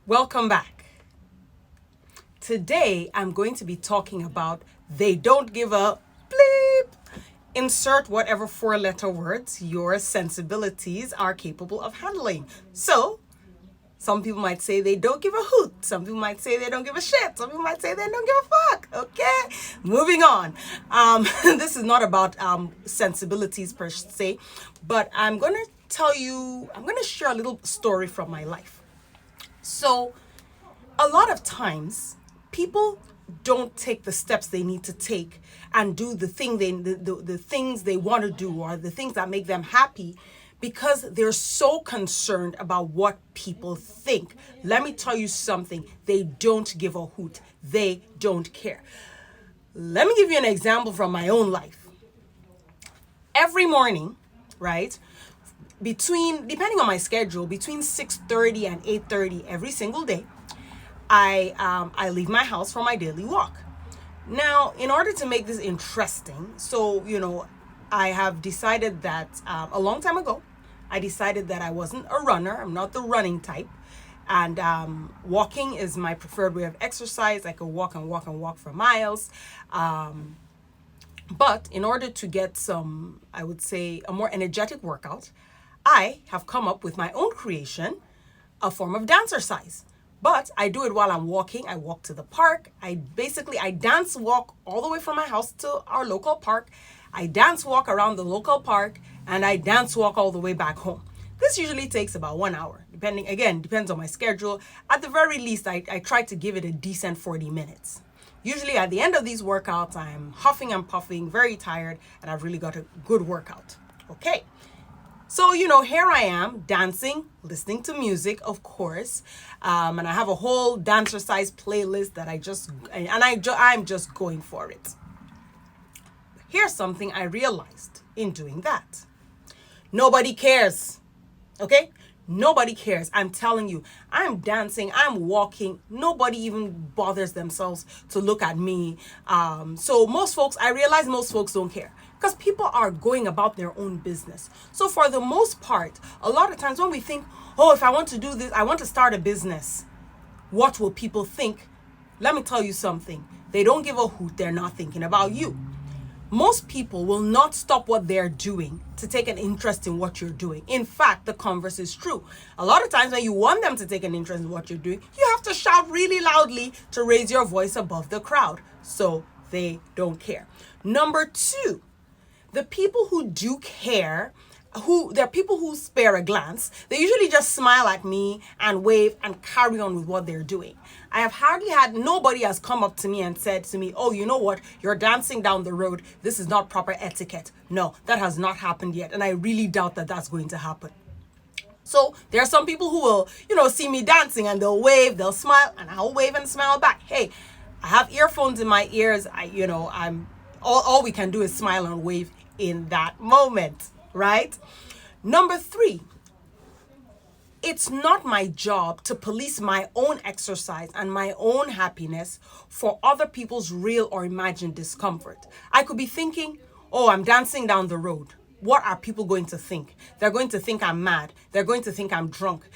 Welcome back. Today I'm going to be talking about they don't give a bleep. Insert whatever four-letter words your sensibilities are capable of handling. So, some people might say they don't give a hoot. Some people might say they don't give a shit. Some people might say they don't give a fuck. Okay, moving on. This is not about sensibilities per se, but I'm going to share a little story from my life. So, a lot of times people don't take the steps they need to take and do the things they want to do or the things that make them happy because they're so concerned about what people think. Let me tell you something, they don't give a hoot. They don't care. Let me give you an example from my own life. Every morning, right, depending on my schedule, between 6:30 and 8:30 every single day, I leave my house for my daily walk. Now, in order to make this interesting, I have decided that a long time ago, I decided that I wasn't a runner. I'm not the running type. And walking is my preferred way of exercise. I could walk and walk and walk for miles. But in order to get some, I would say, a more energetic workout, I have come up with my own creation, a form of dancercise. But I do it while I'm walking. I walk to the park. I dance walk all the way from my house to our local park. I dance walk around the local park and I dance walk all the way back home. This usually takes about 1 hour, depends on my schedule. At the very least, I try to give it a decent 40 minutes. Usually at the end of these workouts, I'm huffing and puffing, very tired, and I've really got a good workout. Okay. So, here I am dancing, listening to music, of course. And I have a whole dancercise playlist that I'm just going for it. Here's something I realized in doing that. Nobody cares. Okay? Nobody cares. I'm telling you, I'm dancing, I'm walking. Nobody even bothers themselves to look at me. So I realize most folks don't care because people are going about their own business. So for the most part, a lot of times when we think, oh, if I want to do this, I want to start a business, what will people think? Let me tell you something. They don't give a hoot. They're not thinking about you. Most people will not stop what they're doing to take an interest in what you're doing. In fact, the converse is true. A lot of times when you want them to take an interest in what you're doing, you have to shout really loudly to raise your voice above the crowd. So they don't care. Number two, the people who do care, there are people who spare a glance. They usually just smile at me and wave and carry on with what they're doing. I have hardly had, nobody has come up to me and said to me, oh, you know what? You're dancing down the road. This is not proper etiquette. No, that has not happened yet. And I really doubt that that's going to happen. So there are some people who will, see me dancing and they'll wave, they'll smile, and I'll wave and smile back. Hey, I have earphones in my ears. All we can do is smile and wave in that moment, right? Number three, it's not my job to police my own exercise and my own happiness for other people's real or imagined discomfort. I could be thinking, oh, I'm dancing down the road. What are people going to think? They're going to think I'm mad. They're going to think I'm drunk.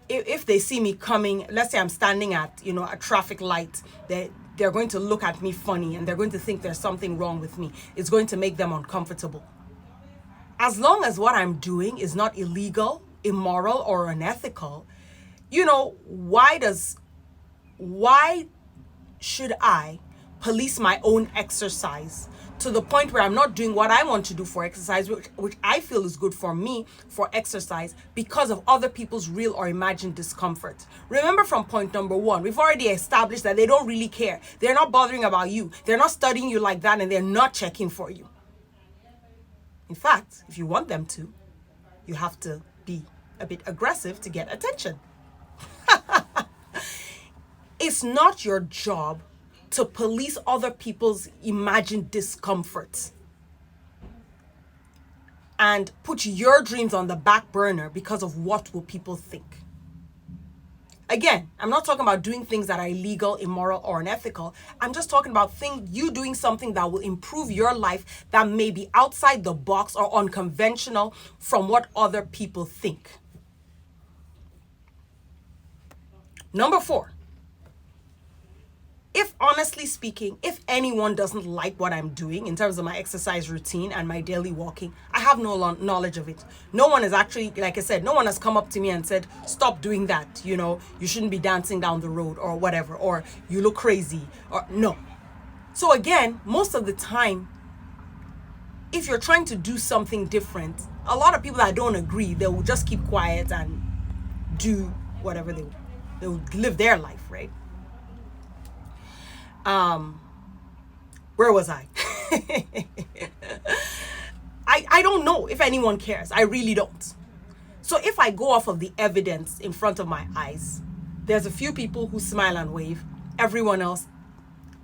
If they see me coming, let's say I'm standing at, a traffic light, they're going to look at me funny and they're going to think there's something wrong with me. It's going to make them uncomfortable. As long as what I'm doing is not illegal, immoral, or unethical, why should I police my own exercise to the point where I'm not doing what I want to do for exercise, which I feel is good for me for exercise, because of other people's real or imagined discomfort? Remember from point number one, we've already established that they don't really care. They're not bothering about you. They're not studying you like that, and they're not checking for you. In fact, if you want them to, you have to be a bit aggressive to get attention. It's not your job to police other people's imagined discomforts and put your dreams on the back burner because of what will people think. Again, I'm not talking about doing things that are illegal, immoral, or unethical. I'm just talking about you doing something that will improve your life that may be outside the box or unconventional from what other people think. Number 4, if honestly speaking, if anyone doesn't like what I'm doing in terms of my exercise routine and my daily walking, I have no knowledge of it. No one has actually, like I said, no one has come up to me and said, stop doing that. You know, you shouldn't be dancing down the road or whatever, or you look crazy, or no. So again, most of the time, if you're trying to do something different, a lot of people that don't agree, they will just keep quiet and do whatever they will live their life, right? Where was I? I don't know if anyone cares. I really don't. So if I go off of the evidence in front of my eyes, there's a few people who smile and wave. Everyone else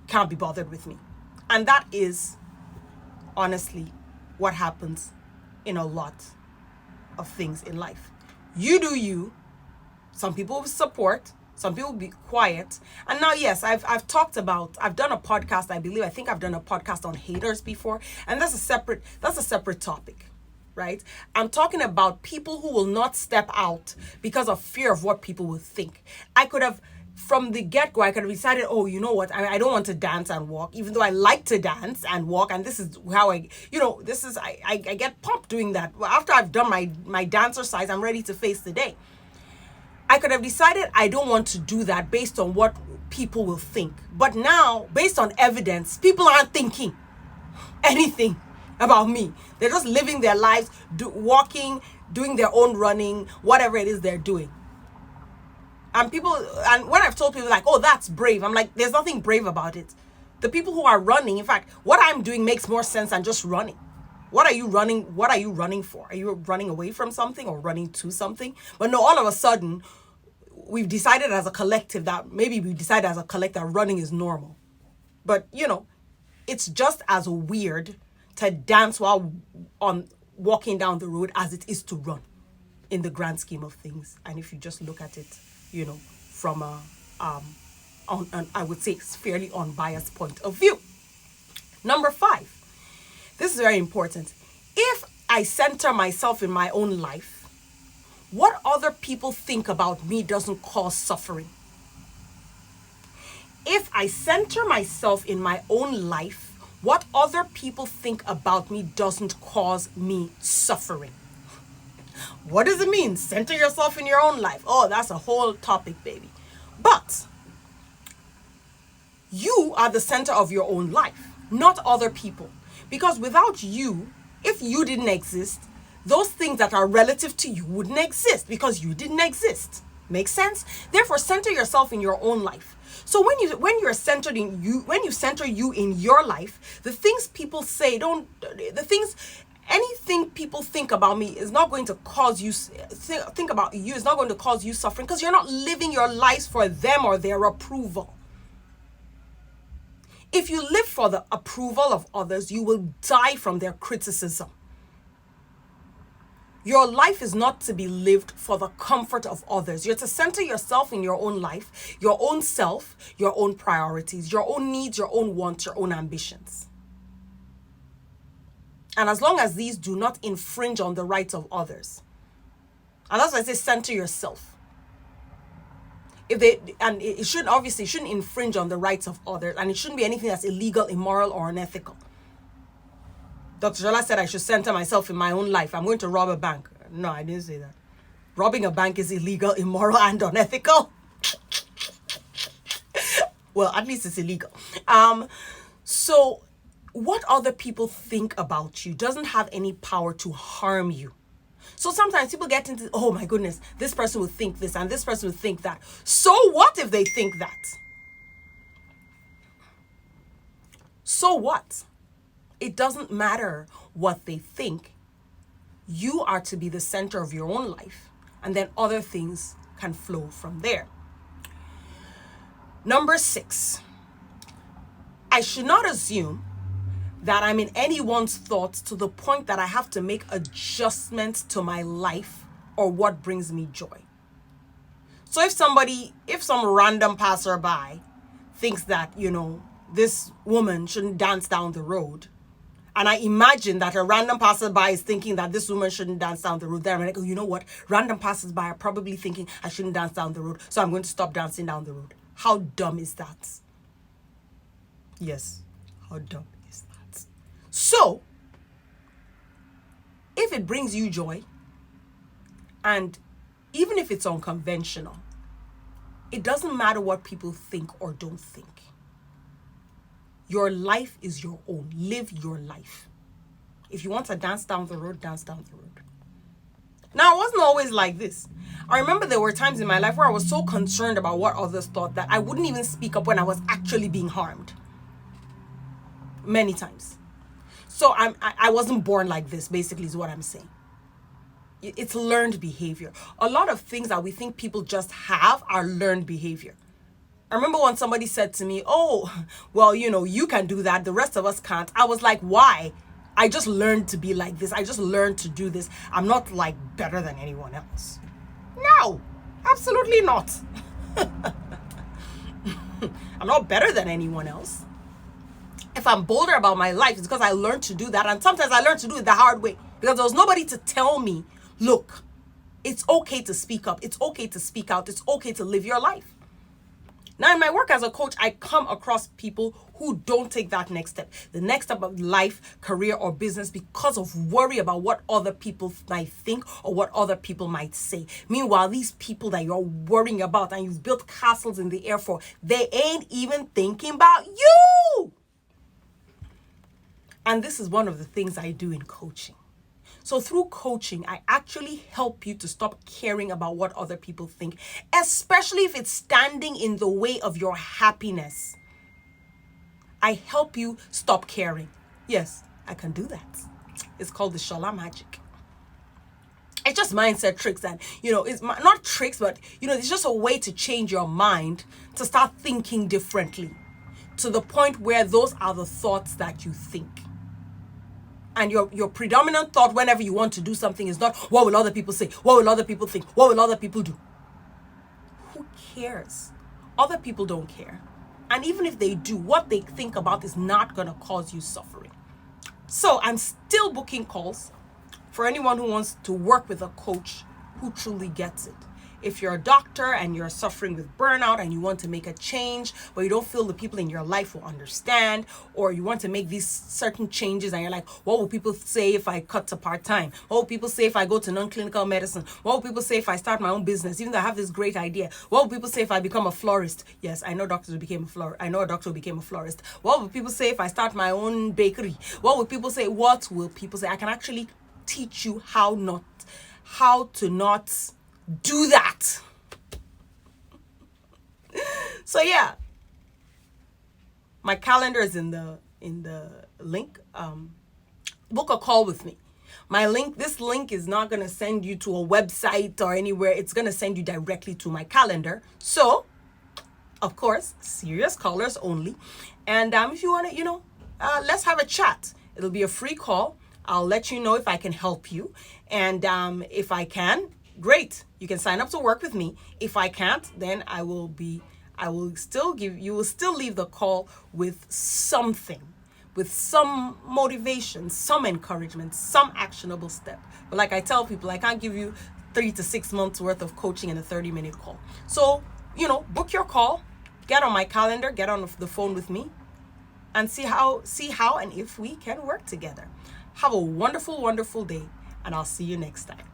can't be bothered with me. And that is honestly what happens in a lot of things in life. You do you. Some people will support. Some people will be quiet. And now, yes, I've done a podcast, I think I've done a podcast on haters before. And that's a separate topic, right? I'm talking about people who will not step out because of fear of what people will think. From the get-go, I could have decided, oh, you know what? I don't want to dance and walk, even though I like to dance and walk. And this is how I get pumped doing that. After I've done my dancercise, I'm ready to face the day. I could have decided I don't want to do that based on what people will think. But now, based on evidence, people aren't thinking anything about me. They're just living their lives, walking, doing their own running, whatever it is they're doing. And when I've told people like, oh, that's brave, I'm like, there's nothing brave about it. The people who are running, in fact, what I'm doing makes more sense than just running. What are you running for? Are you running away from something or running to something? But no, all of a sudden, we've decided as a collective that running is normal. But, it's just as weird to dance while walking down the road as it is to run in the grand scheme of things. And if you just look at it, from I would say fairly unbiased point of view. Number 5. This is very important. If I center myself in my own life, what other people think about me doesn't cause suffering. If I center myself in my own life, what other people think about me doesn't cause me suffering. What does it mean? Center yourself in your own life. Oh, that's a whole topic, baby. But you are the center of your own life, not other people. Because without you, if you didn't exist, those things that are relative to you wouldn't exist because you didn't exist. Make sense? Therefore, center yourself in your own life. So when you're centered in you, when you center you in your life, the things people say anything people think about me is not going to cause you think about you is not going to cause you suffering because you're not living your lives for them or their approval. If you live for the approval of others, you will die from their criticism. Your life is not to be lived for the comfort of others. You're to center yourself in your own life, your own self, your own priorities, your own needs, your own wants, your own ambitions. And as long as these do not infringe on the rights of others, and that's why I say center yourself. It shouldn't infringe on the rights of others, and it shouldn't be anything that's illegal, immoral, or unethical. Dr. Jola said I should center myself in my own life. I'm going to rob a bank. No, I didn't say that. Robbing a bank is illegal, immoral, and unethical. Well, at least it's illegal. So what other people think about you doesn't have any power to harm you. So sometimes people get into, oh my goodness, this person will think this and this person will think that. So what if they think that? So what? It doesn't matter what they think. You are to be the center of your own life, and then other things can flow from there. Number 6, I should not assume that I'm in anyone's thoughts to the point that I have to make adjustments to my life or what brings me joy. So if some random passerby thinks that, this woman shouldn't dance down the road, And I imagine that a random passerby is thinking that this woman shouldn't dance down the road. Then I'm like, oh, you know what? Random passersby are probably thinking I shouldn't dance down the road, so I'm going to stop dancing down the road. How dumb is that? Yes, how dumb is that? So, if it brings you joy, and even if it's unconventional, it doesn't matter what people think or don't think. Your life is your own. Live your life. If you want to dance down the road, dance down the road. Now, it wasn't always like this. I remember there were times in my life where I was so concerned about what others thought that I wouldn't even speak up when I was actually being harmed. Many times. So I wasn't born like this, basically, is what I'm saying. It's learned behavior. A lot of things that we think people just have are learned behavior. I remember when somebody said to me, oh, well, you can do that. The rest of us can't. I was like, why? I just learned to be like this. I just learned to do this. I'm not like better than anyone else. No, absolutely not. I'm not better than anyone else. If I'm bolder about my life, it's because I learned to do that. And sometimes I learned to do it the hard way because there was nobody to tell me, look, it's okay to speak up. It's okay to speak out. It's okay to live your life. Now, in my work as a coach, I come across people who don't take that next step, the next step of life, career, or business because of worry about what other people might think or what other people might say. Meanwhile, these people that you're worrying about and you've built castles in the air for, they ain't even thinking about you. And this is one of the things I do in coaching. So through coaching, I actually help you to stop caring about what other people think, especially if it's standing in the way of your happiness. I help you stop caring. Yes, I can do that. It's called the Shola magic. It's just mindset tricks, and it's not tricks, but it's just a way to change your mind to start thinking differently to the point where those are the thoughts that you think. And your predominant thought whenever you want to do something is not, what will other people say? What will other people think? What will other people do? Who cares? Other people don't care. And even if they do, what they think about is not going to cause you suffering. So I'm still booking calls for anyone who wants to work with a coach who truly gets it. If you're a doctor and you're suffering with burnout and you want to make a change, but you don't feel the people in your life will understand, or you want to make these certain changes and you're like, what will people say if I cut to part-time? What will people say if I go to non-clinical medicine? What will people say if I start my own business, even though I have this great idea? What will people say if I become a florist? Yes, I know doctors who became a florist. I know a doctor who became a florist. What will people say if I start my own bakery? What will people say? What will people say? I can actually teach you how to not do that. So yeah, my calendar is in the link. Book a call with me. This link is not going to send you to a website or anywhere. It's going to send you directly to my calendar. So, of course, serious callers only. And if you want to, let's have a chat. It'll be a free call. I'll let you know if I can help you. And if I can, great. You can sign up to work with me. If I can't, then you will still leave the call with something, with some motivation, some encouragement, some actionable step. But like I tell people, I can't give you 3 to 6 months worth of coaching in a 30-minute call. So, book your call, get on my calendar, get on the phone with me, and see how and if we can work together. Have a wonderful, wonderful day, and I'll see you next time.